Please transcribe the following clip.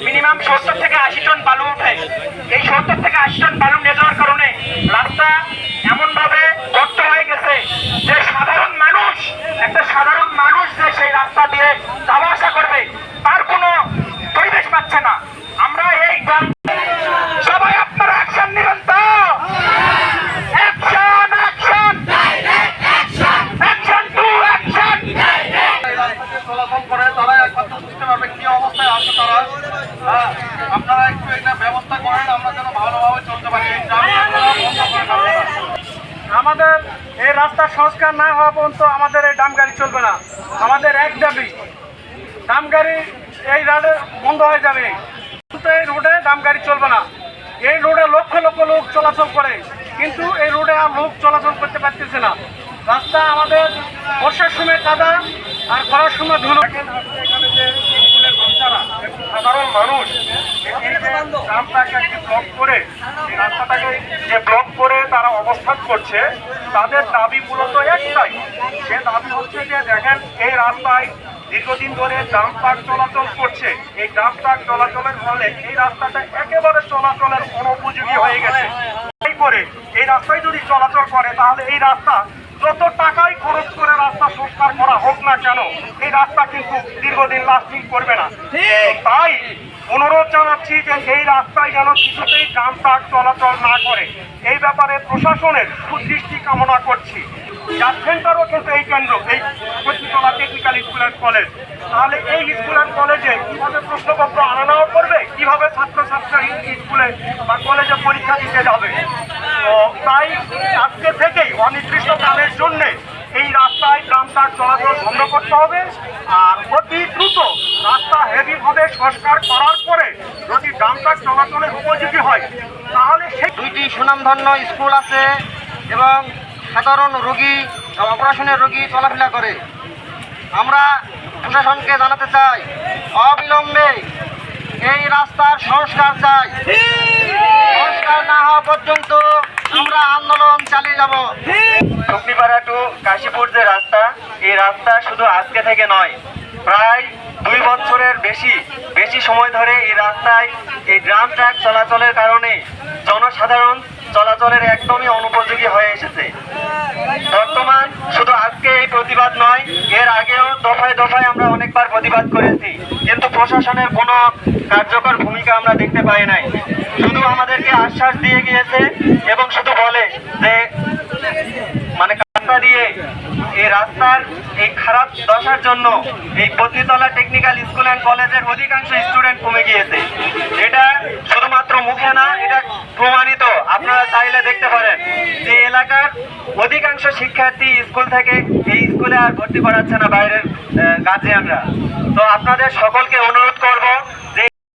Minimum 70 থেকে 80 ton বালু উঠে। এই 70 থেকে 80 টন বালু নিয়ে যাওয়ার কারণে রাস্তা এমন ভাবে গর্ত হয়ে গেছে যে একটা সাধারণ মানুষ যে সেই রাস্তা দিয়ে যাওয়া আসা করবে তার কোনো পরিবেশ পাচ্ছে না। আমরা এই সবাই আপনারা অ্যাকশন নেবেন তো, action action action to action. চলাচল করে তারা একমাত্র বুঝতে পারবে কি অবস্থায় আছে তারা। আপনারা একটু এটা ব্যবস্থা করেন আমরা যেন ভালোভাবে চলতে পারি। আমাদের এই রাস্তার সংস্কার না হওয়া পর্যন্ত আমাদের এই ডাম গাড়ি চলবে না। আমাদের এক দাবি, ডাম গাড়ি এই রোডে বন্ধ হয়ে যাবে, এই রোডে ডাম গাড়ি চলবে না। এই রোডে লক্ষ লক্ষ লোক চলাচল করে, কিন্তু এই রোডে আর লোক চলাচল করতে পারতেছে না। রাস্তা আমাদের বর্ষার সময় কাদা আর খরার সময় ধুলো। এখানে যে স্কুলের বাচ্চারা সাধারণ মানুষ গ্রামটাকে ব্লক করে এই রাস্তাটাকে যে ব্লক করে তারা অবস্থান করছে, তাদের দাবি মূলত একটাই। সে দাবি হচ্ছে যে দেখেন এই রাস্তায় দীর্ঘদিন ধরে ডাম্প ট্রাক চলাচল করছে। এই ডাম্প ট্রাক চলাচলের ফলে এই রাস্তাটা একেবারে চলাচলের অনুপযোগী হয়ে গেছে। এই রাস্তায় যদি চলাচল করে তাহলে এই রাস্তা যত টাকাই খরচ করে রাস্তা সংস্কার করা হোক না কেন, এই রাস্তা কিন্তু দীর্ঘদিন লাস্টিং করবে না। তাই অনুরোধ জানাচ্ছি যে এই রাস্তায় যেন কিছুতেই ডাম্প ট্রাক চলাচল না করে। এই ব্যাপারে প্রশাসনের সুদৃষ্টি কামনা করছি। যার সেন্টারও কিন্তু এই কেন্দ্র, এই Patnitala technical school and college. তাহলে এই স্কুল অ্যান্ড কলেজে কিভাবে প্রশ্নপত্র আনা নেওয়া করবে, কিভাবে ছাত্রছাত্রীরা স্কুলে বা কলেজে পরীক্ষা দিতে যাবে। তো তাই আজকে থেকেই অনির্দিষ্টকালের জন্যে এই রাস্তায় ডাম্প ট্রাক চলাচল বন্ধ করতে হবে। আর অতি দ্রুত রাস্তা হেভিভাবে সংস্কার করার পরে যদি ডাম্প ট্রাক চলাচলের উপযোগী হয় তাহলে সেই দুইটি সুনামধন্য স্কুল আছে এবং সাধারণ রোগী অপারেশনের রোগী চলাফেরা করে। আমরা প্রশাসনকে জানাতে চাই অবিলম্বে এই রাস্তার সংস্কার চাই। সংস্কার না হওয়া পর্যন্ত আমরা আন্দোলন চালিয়ে যাব। টুকলিপাড়া টু কাশীপুর যে রাস্তা, এই রাস্তা শুধু আজকে থেকে নয়, প্রায় 2 বছরের বেশি সময় ধরে এই রাস্তায় এই ড্রাম ট্রাক চলাচলের কারণে জনসাধারণ চলাচলের একদমই অনুপযোগী হয়ে এসেছে। বর্তমান শুধু আজকে এই প্রতিবাদ নয়, এর আগেও দফায় দফায় আমরা অনেকবার প্রতিবাদ করেছি, কিন্তু প্রশাসনের কোনো কার্যকর ভূমিকা আমরা দেখতে পাই নাই। শুধু আমাদেরকে আশ্বাস দিয়ে গিয়েছে এবং শুধু বলে যে মানে রাস্তা দিয়ে এই রাস্তার এই খারাপ দশার জন্য এই পত্নীতলা টেকনিক্যাল স্কুল অ্যান্ড কলেজের অধিকাংশ স্টুডেন্ট কমে গিয়েছে। এটা শুধুমাত্র মুখে না, এটা প্রমাণিত। আপনারা চাইলে দেখতে পারেন যে এলাকার অধিকাংশ শিক্ষার্থী স্কুল থেকে এই স্কুলে আর ভর্তি করাচ্ছে না বাইরের গার্জিয়ানরা। তো আপনাদের সকলকে অনুরোধ করব